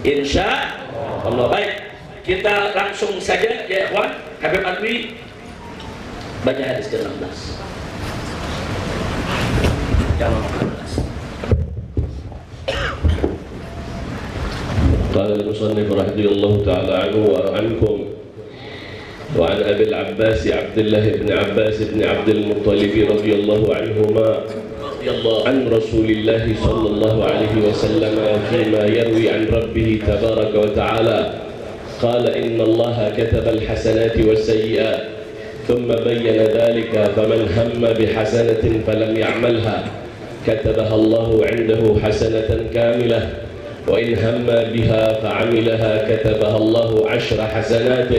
Insya Allah. Baik, kita langsung saja ya ikhwan. Habib Alwi baca hadis ke-16. Jangan 16. قال المصنف رضي الله تعالى عنه وعنكم وعن أبي العباس عبد الله بن عباس بن عبد المطلب رضي الله عنهما عن رسول الله صلى الله عليه وسلم فيما يروي عن ربه تبارك وتعالى قال إن الله كتب الحسنات والسيئات ثم بين ذلك فمن هم بحسنة فلم يعملها كتبها الله عنده حسنة كاملة وإن هم بها فعملها كتبها الله 10 حسنات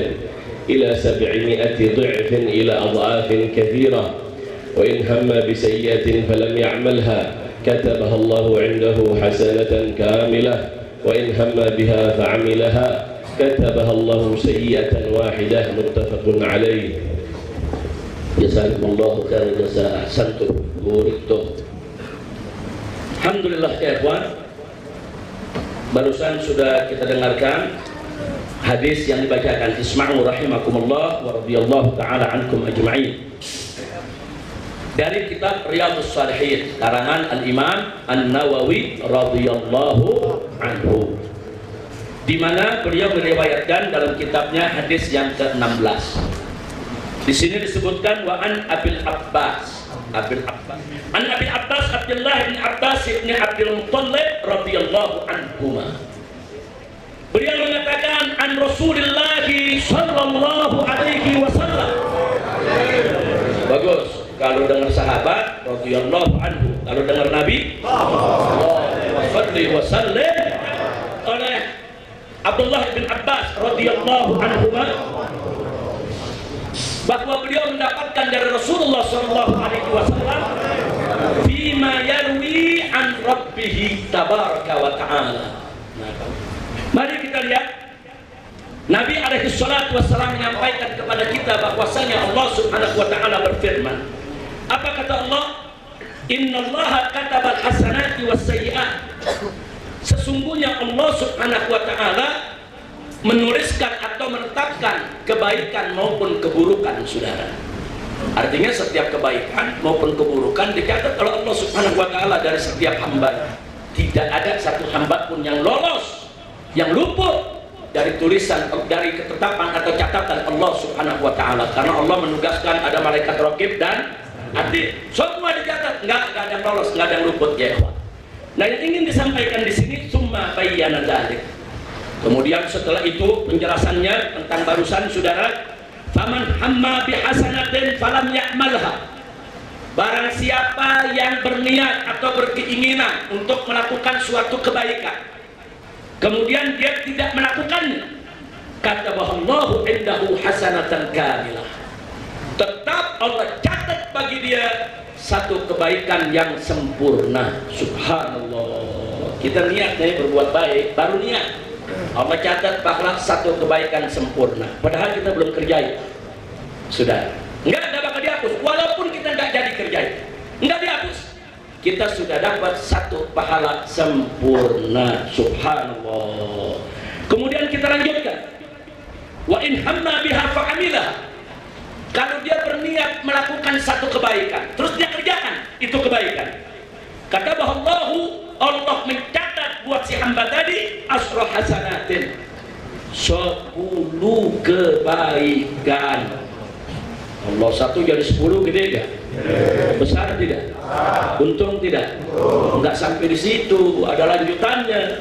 إلى 700 ضعف إلى أضعاف كثيرة وإن هم بسيئة فلم يعملها كتبها الله عنده حسنة كاملة وإن هم بها فعملها كتبها الله سيئة واحدة متفق عليه. Jazakumullahu khairan jazaa, ahsantum buridtum. Alhamdulillah ya ikhwan, barusan sudah kita dengarkan hadis yang dibacakan. Isma'u rahimakumullah wa radhiyallahu ta'ala ankum ajma'in, dari kitab Riyadhus Shalihin karangan Al-Imam An-Nawawi radhiyallahu anhu, di mana beliau meriwayatkan dalam kitabnya hadis yang ke-16. Di sini disebutkan wa an Abil Abbas, an Abil Abbas Abdullah bin Abbas bin Abdul Muttalib radhiyallahu anhuma. Beliau mengatakan an Rasulullah sallallahu alaihi wasallam. Bagus. Kalau dengar sahabat radhiyallahu anhu, kalau dengar Nabi sallallahu wasallam oleh Abdullah bin Abbas radhiyallahu anhuma, bahwa beliau mendapatkan dari Rasulullah sallallahu alaihi wasallam bima yarwi an rabbih tabaraka wa ta'ala. Mari kita lihat Nabi alaihi salatu wassalam menyampaikan kepada kita bahwasanya Allah subhanahu wa ta'ala berfirman. Apa kata Allah? Innallaha katabal hasanati was sayyi'at. Sesungguhnya Allah subhanahu wa ta'ala menuliskan atau menetapkan kebaikan maupun keburukan, saudara. Artinya setiap kebaikan maupun keburukan dicatat oleh Allah subhanahu wa ta'ala dari setiap hamba. Tidak ada satu hamba pun yang lolos, yang luput dari tulisan, dari ketetapan atau catatan Allah subhanahu wa ta'ala. Karena Allah menugaskan ada malaikat raqib dan atid, semua dicatat, nggak ada yang lolos, nggak ada yang luput ya. Nah, yang ingin disampaikan di sini summa bayyana dzalik. Kemudian setelah itu penjelasannya tentang barusan, saudara, faman hamma bihasanatin falam ya'malha. Barang siapa yang berniat atau berkeinginan untuk melakukan suatu kebaikan, kemudian dia tidak melakukannya, kataballahu indahu hasanatan kamilah. Tetap Allah catat bagi dia satu kebaikan yang sempurna. Subhanallah. Kita niatnya berbuat baik, baru niat, Allah catat bakal satu kebaikan sempurna. Padahal kita belum kerjain, sudah nggak ada bakal dihapus. Walaupun kita nggak jadi kerjain, nggak dihapus, kita sudah dapat satu pahala sempurna. Subhanallah. Kemudian kita lanjutkan, wa in hamma biha fa'amilah. Kalau dia berniat melakukan satu kebaikan, terus dia kerjakan itu kebaikan, kata bahwa Allah mencatat buat si hamba tadi 10 hasanatin, 10 kebaikan. Allah satu jadi 10, gede gak? Besar tidak? Untung tidak? Enggak sampai di situ, ada lanjutannya.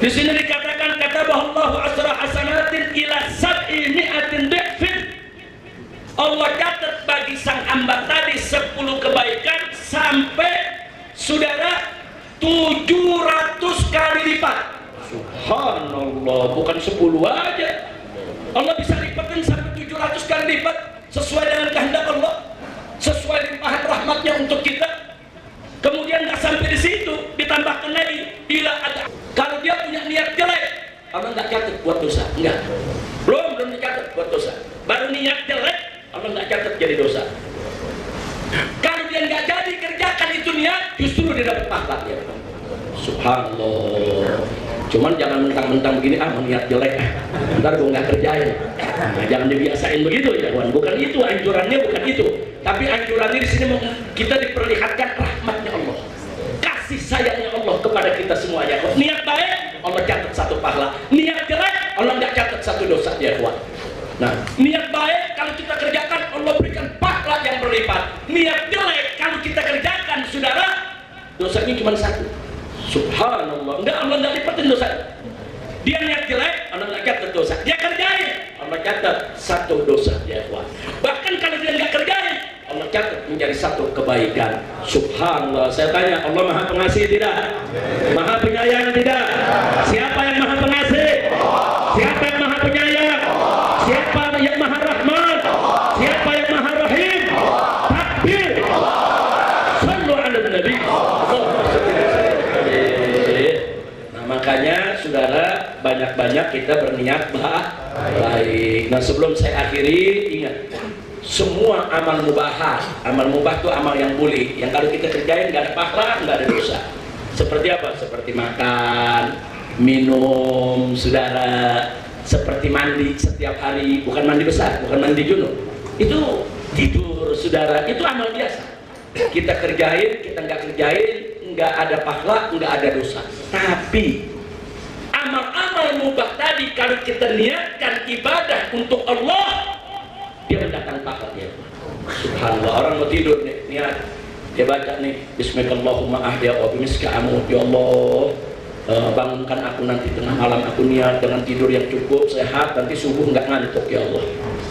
Di sini dikatakan kata bahwa 10 hasanatin ila 700 dhifin. Allah catat bagi sang hamba tadi 10 kebaikan sampai, saudara, 700 kali lipat. Subhanallah, bukan 10 aja. Allah bisa lipatin sampai 700 kali lipat sesuai dengan kehendak Allah, sesuai limpahan rahmatnya untuk kita. Kemudian nggak sampai di situ, ditambahkan lagi bila ada. Kalau dia punya niat jelek, Allah nggak catat buat dosa, enggak. Belum dicatat buat dosa. Baru niat jelek, Allah nggak catat jadi dosa. Kalau dia nggak jadi kerjakan itu niat, justru dia dapat pahala ya. Subhanallah. Cuman jangan mentang-mentang begini, niat jelek, ntar gue nggak kerjain. Nah, jangan dibiasain begitu ya kawan. Bukan itu anjurannya, bukan itu. Tapi anjurannya di sini kita diperlihatkan rahmatnya Allah, kasih sayangnya Allah kepada kita semua ya kawan. Niat baik, Allah catat 1 pahala. Niat jelek, Allah nggak catat 1 dosa ya kawan. Nah, niat baik kalau kita kerjakan, Allah berikan pahala yang berlipat. Niat jelek kalau kita kerjakan, saudara, dosanya cuma 1. Subhanallah, Allah nggak lipatin dosa. Dia niat jelek, Allah nggak catat dosa. Dia kerjain, Allah catat 1 dosa ya kawan. Bahkan kalau dia nggak kerjain, Allah catat menjadi 1 kebaikan. Subhanallah. Saya tanya, Allah Maha Pengasih tidak? Maha Penyayang tidak? Siapa yang Maha Pengasih? Siapa yang Maha Penyayang? Siapa yang Maha Rahman? Siapa yang Maha Rahim? Takbir. Sallu ala Nabi. Nah, makanya saudara, banyak-banyak kita berniat baik. Nah, sebelum saya akhiri, ingat, semua amal mubah itu amal yang boleh, yang kalau kita kerjain nggak ada pahala, nggak ada dosa. Seperti apa? Seperti makan, minum, saudara. Seperti mandi setiap hari, bukan mandi besar, bukan mandi junub. Itu tidur, saudara, itu amal biasa. Kita kerjain, kita nggak kerjain, nggak ada pahala, nggak ada dosa. Tapi amal-amal mubah tadi, kalau kita niatkan ibadah untuk Allah, dia mendatangkan pahala. Subhanallah. Orang mau tidur nih, niat, dia baca nih, Bismillahirrahmanirrahim, ahya wa bimiska amut, ya Allah, bangunkan aku nanti tengah malam, aku niat dengan tidur yang cukup, sehat, nanti subuh nggak ngantuk ya Allah.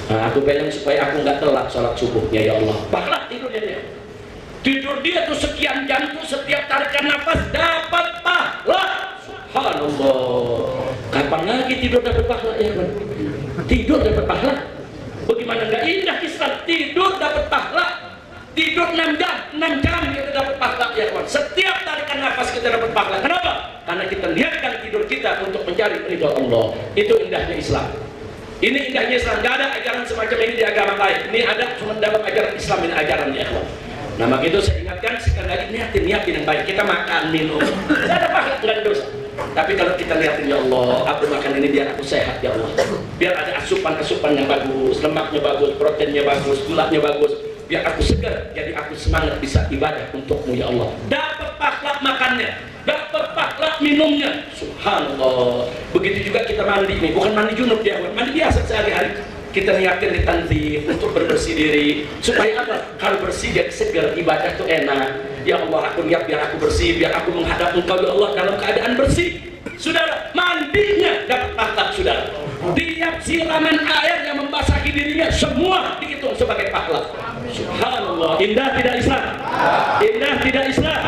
Nah, aku pengen supaya aku nggak telat sholat subuhnya ya Allah. Pahala tidurnya dia. Tidur dia tuh sekian jam tuh, setiap tarikan nafas dapat pahala. Subhanallah. Kapan lagi tidur dapat pahala ya kan? Tidur dapat pahala. Bagaimana nggak indah Islam? Tidur dapat pahala. Tidur 6 jam kita dapat pahala ya kawan. Setiap tarikan nafas kita dapat pahala. Kenapa? Karena kita niatkan tidur kita untuk mencari ridha Allah. Itu indahnya Islam. Ini indahnya Islam. Gak ada ajaran semacam ini di agama lain. Ini ada cuma dalam ajaran Islam, ini ajaran ya kawan. Nah, maka itu saya ingatkan sekali lagi, niatin yang baik. Kita makan, minum, tidak ada pahala, tidak ada dosa. Tapi kalau kita lihatin, ya Allah, aku makan ini biar aku sehat ya Allah. Biar ada asupan yang bagus, lemaknya bagus, proteinnya bagus, gulanya bagus. Biar aku segar, jadi aku semangat bisa ibadah untukmu ya Allah. Dapat pahala makannya, dapat pahala minumnya. Subhanallah. Begitu juga kita mandi nih, bukan mandi junub ya, mandi biasa sehari-hari. Kita niatkan di tanzih untuk berbersih diri supaya apa? Kalau bersih jadi segar, ibadah itu enak. Ya Allah, aku niat biar aku bersih, biar aku menghadap Engkau ya Allah dalam keadaan bersih. Saudara, mandinya dapat pahala saudara. Tiap siraman air yang membasahi dirinya semua dihitung sebagai pahala. Subhanallah. Indah tidak Islam? Indah tidak Islam?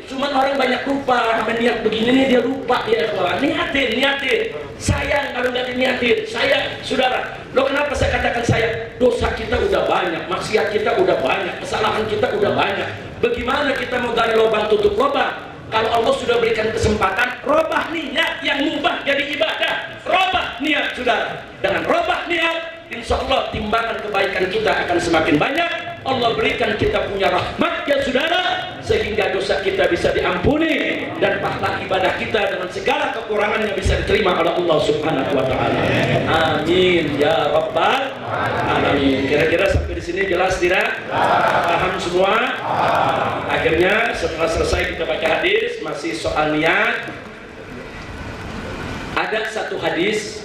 Cuman orang banyak lupa, niat begini nih dia lupa ya kawan. Niatin. Sayang kalau nggak diniatin. Sayang, saudara. Loh, kenapa saya katakan sayang? Dosa kita udah banyak, maksiat kita udah banyak, kesalahan kita udah banyak. Bagaimana kita mau gali lubang tutup lubang? Kalau Allah sudah berikan kesempatan, robah niat yang mubah jadi ibadah. Robah niat saudara. Dengan robah niat, insya Allah timbangan kebaikan kita akan semakin banyak. Allah berikan kita punya rahmat ya saudara, sehingga dosa kita bisa diampuni dan pahala ibadah kita dengan segala kekurangannya bisa diterima oleh Allah Subhanahu wa taala. Amin ya rabbal alamin. Kira-kira sampai di sini jelas tidak? Paham semua? Akhirnya setelah selesai kita baca hadis, masih soal niat. Ada satu hadis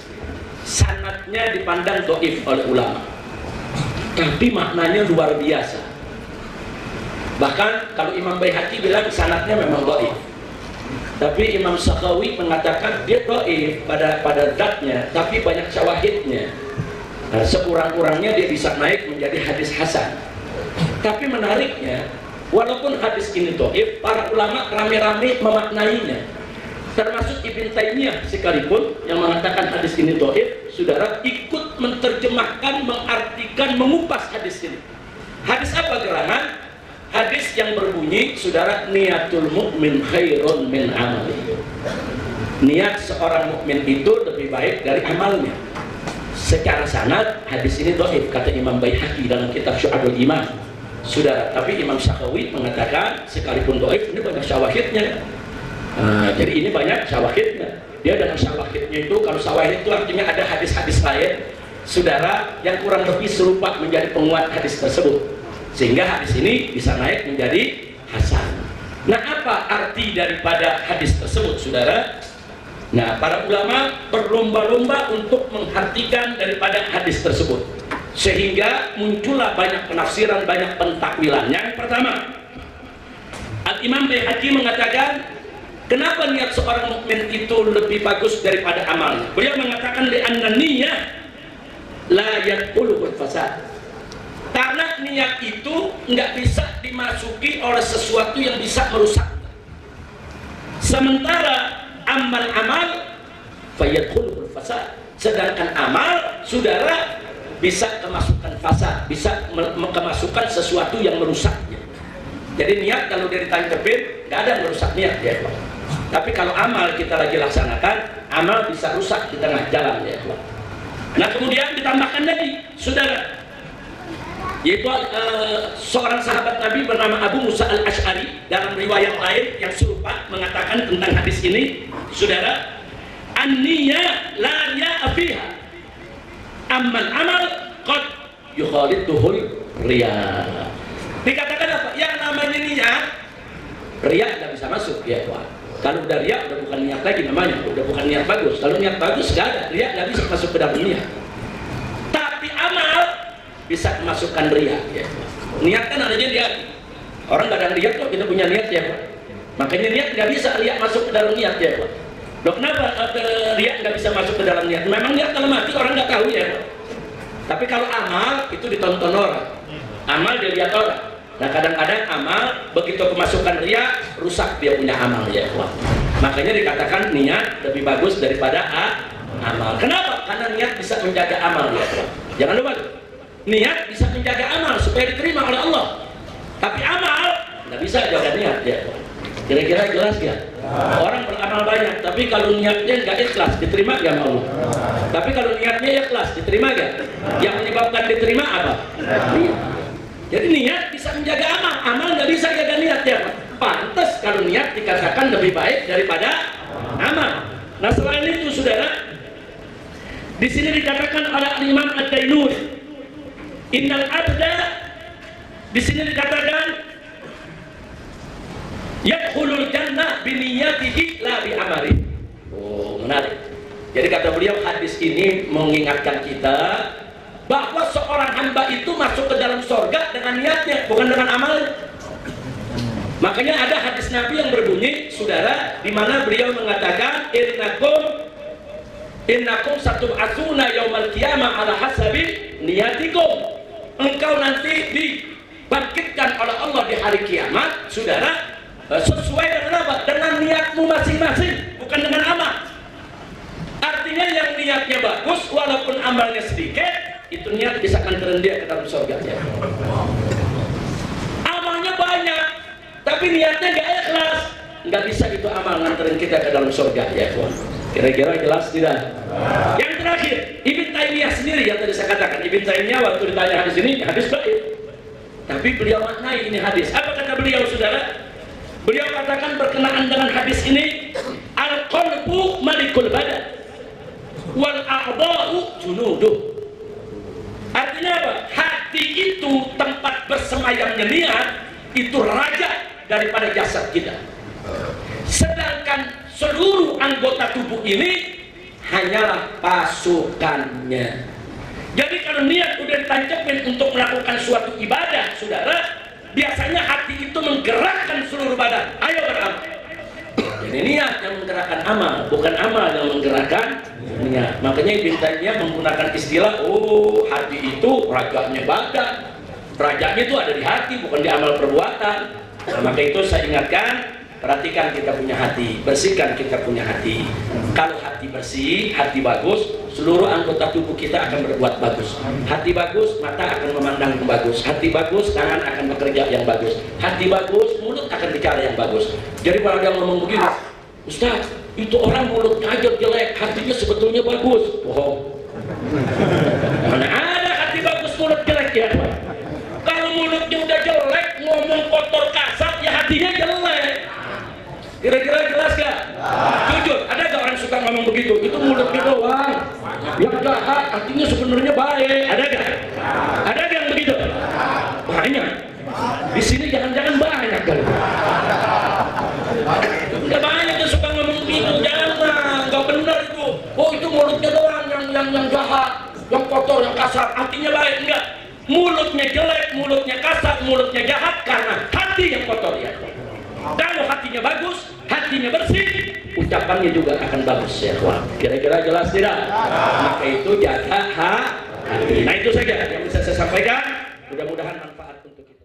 sanadnya dipandang dhaif oleh ulama, tapi maknanya luar biasa. Bahkan kalau Imam Baihaqi bilang sanadnya memang dhaif, tapi Imam Sakhawi mengatakan dia dhaif pada zatnya, tapi banyak syawahidnya. Nah, sekurang-kurangnya dia bisa naik menjadi hadis hasan. Tapi menariknya, walaupun hadis ini dhaif, para ulama rame-rame memaknainya. Termasuk Ibn Taimiyah sekalipun yang mengatakan hadis ini dhaif, saudara, ikut menerjemahkan, mengartikan, mengupas hadis ini. Hadis apa gerangan? Hadis yang berbunyi, saudara, niatul mukmin khairun min amali. Niat seorang mukmin itu lebih baik dari amalnya. Secara sanad hadis ini dhaif kata Imam Baihaqi dalam kitab Syu'abul Iman. Saudara, tapi Imam Sakhawi mengatakan sekalipun dhaif ini banyak syawahidnya. Jadi ini banyak syawahidnya. Dia dengan syawahidnya itu, kalau syawahid itu artinya ada hadis-hadis lain, saudara, yang kurang lebih serupa menjadi penguat hadis tersebut, sehingga hadis ini bisa naik menjadi hasan. Nah, apa arti daripada hadis tersebut, saudara? Nah, para ulama berlomba-lomba untuk mengartikan daripada hadis tersebut, sehingga muncullah banyak penafsiran, banyak pentakwilan. Yang pertama, Al-Imam Baihaqi mengatakan, kenapa niat seorang mukmin itu lebih bagus daripada amalnya? Beliau mengatakan, li'anna niyyah la yadkhuluhul fasad. Karena niat itu nggak bisa dimasuki oleh sesuatu yang bisa merusak. Sementara amal-amal fayadkhuluhul fasad. Sedangkan amal, saudara, bisa kemasukan fasad, bisa kemasukan sesuatu yang merusaknya. Jadi niat kalau dia ditangkepin, nggak ada yang merusak niat ya. Tapi kalau amal kita lagi laksanakan, amal bisa rusak di tengah jalan ya. Nah, kemudian ditambahkan lagi, saudara, yaitu seorang sahabat Nabi bernama Abu Musa al-Ash'ari dalam riwayat lain yang serupa mengatakan tentang hadis ini, saudara, an-niyya la riya'a fiha, ammal amal qad yukhalituhul riya. Dikatakan apa? Yang namanya niat, riya nggak bisa masuk ya, Pak. Kalau udah riya udah bukan niat lagi namanya, udah bukan niat bagus. Kalau niat bagus nggak ada, riya nggak bisa masuk ke dalam niat. Tapi amal bisa memasukkan riya ya. Niat kan adanya di hati. Orang nggak ada niat kok kita punya niat ya, Pak. Makanya niat nggak bisa riya masuk ke dalam niat ya, Pak. Loh, kenapa riya nggak bisa masuk ke dalam niat? Memang niat kalau mati orang nggak tahu ya, Pak. Tapi kalau amal itu ditonton orang, amal dilihat orang. Nah, kadang-kadang amal begitu kemasukan riya rusak dia punya amal ya, Pak. Makanya dikatakan niat lebih bagus daripada amal. Kenapa? Karena niat bisa menjaga amal ya, Pak. Jangan lupa, niat bisa menjaga amal supaya diterima oleh Allah. Tapi amal nggak bisa jaga niat ya, Pak. Kira-kira jelas ya? Orang beramal banyak, tapi kalau niatnya nggak ikhlas, diterima nggak Allah? Tapi kalau niatnya ikhlas, diterima nggak? Yang menyebabkan diterima apa? Niat. Jadi niat bisa menjaga amal, amal nggak bisa jaga niat ya, Pak. Pantas kalau niat dikatakan lebih baik daripada amal. Nah, selain itu, saudara, di sini dikatakan oleh Imam Ad-Dainur, innal abda, di sini dikatakan yadkhulul jannah biniyatihi la bi amali. Oh, menarik. Jadi kata beliau, hadis ini mengingatkan kita bahwa seorang hamba itu masuk ke dalam surga dengan niatnya, bukan dengan amalnya. Makanya ada hadis Nabi yang berbunyi, saudara, di mana beliau mengatakan, innakum satub'atsuna yaumal qiyamah ala hasabi niyatikum. Engkau nanti dibangkitkan oleh Allah di hari kiamat, saudara, sesuai dengan apa? Dengan niatmu masing-masing, bukan dengan amal. Artinya yang niatnya bagus, walaupun amalnya sedikit, itu niat bisa anterin dia ke dalam surga ya. Amalnya banyak, tapi niatnya gak ikhlas, nggak bisa itu amal nganterin kita ke dalam surga ya, kawan. Kira-kira jelas tidak? Yang terakhir, Ibn Taimiyah sendiri yang tadi saya katakan, Ibn Taimiyah waktu ditanya hadis ini, hadis baik, tapi beliau maknai ini hadis. Apa kata beliau, saudara? Beliau katakan berkenaan dengan hadis ini, al-qalbu malikul badan wal a'dha'u junuduh. Artinya apa? Hati itu tempat bersemayamnya niat, itu raja daripada jasad kita. Sedangkan seluruh anggota tubuh ini hanyalah pasukannya. Jadi kalau niat udah ditancapin untuk melakukan suatu ibadah, saudara, biasanya hati itu menggerakkan seluruh badan. Ayo beramal. Jadi niat yang menggerakkan amal, bukan amal yang menggerakkan niat. Makanya Ibn Taimiyah menggunakan istilah, oh, hati itu rajanya badan. Rajanya itu ada di hati, bukan di amal perbuatan. Nah, maka itu saya ingatkan, perhatikan kita punya hati, bersihkan kita punya hati. Kalau hati bersih, hati bagus, seluruh anggota tubuh kita akan berbuat bagus. Hati bagus, mata akan memandang yang bagus. Hati bagus, tangan akan bekerja yang bagus. Hati bagus, mulut akan bicara yang bagus. Jadi kalau ada yang ngomong begini, Ustaz, itu orang mulutnya aja jelek, hatinya sebetulnya bagus. Bohong. Mana ada hati bagus, mulut jelek ya? Kalau mulutnya udah jelek, ngomong kotor kasar, ya hatinya jelek. Kira-kira jelas gak? Jujur, ada gak orang suka ngomong begitu? Itu mulutnya doang. Yang jahat, hatinya sebenarnya baik. Ada gak? Ada gak yang begitu? Banyak. Di sini jangan-jangan banyak kan? Nggak banyak yang suka ngomong begitu. Jangan, nggak benar itu. Oh itu mulutnya doang yang jahat, yang kotor, yang kasar. Hatinya baik, enggak. Mulutnya jelek, mulutnya kasar, mulutnya jahat karena hati yang kotor ya. Kalau hatinya bagus, hatinya bersih, ucapannya juga akan bagus ya kawan. Kira-kira jelas tidak? Maka itu jaga hati. Nah itu saja yang bisa saya sampaikan. Mudah-mudahan manfaat untuk kita.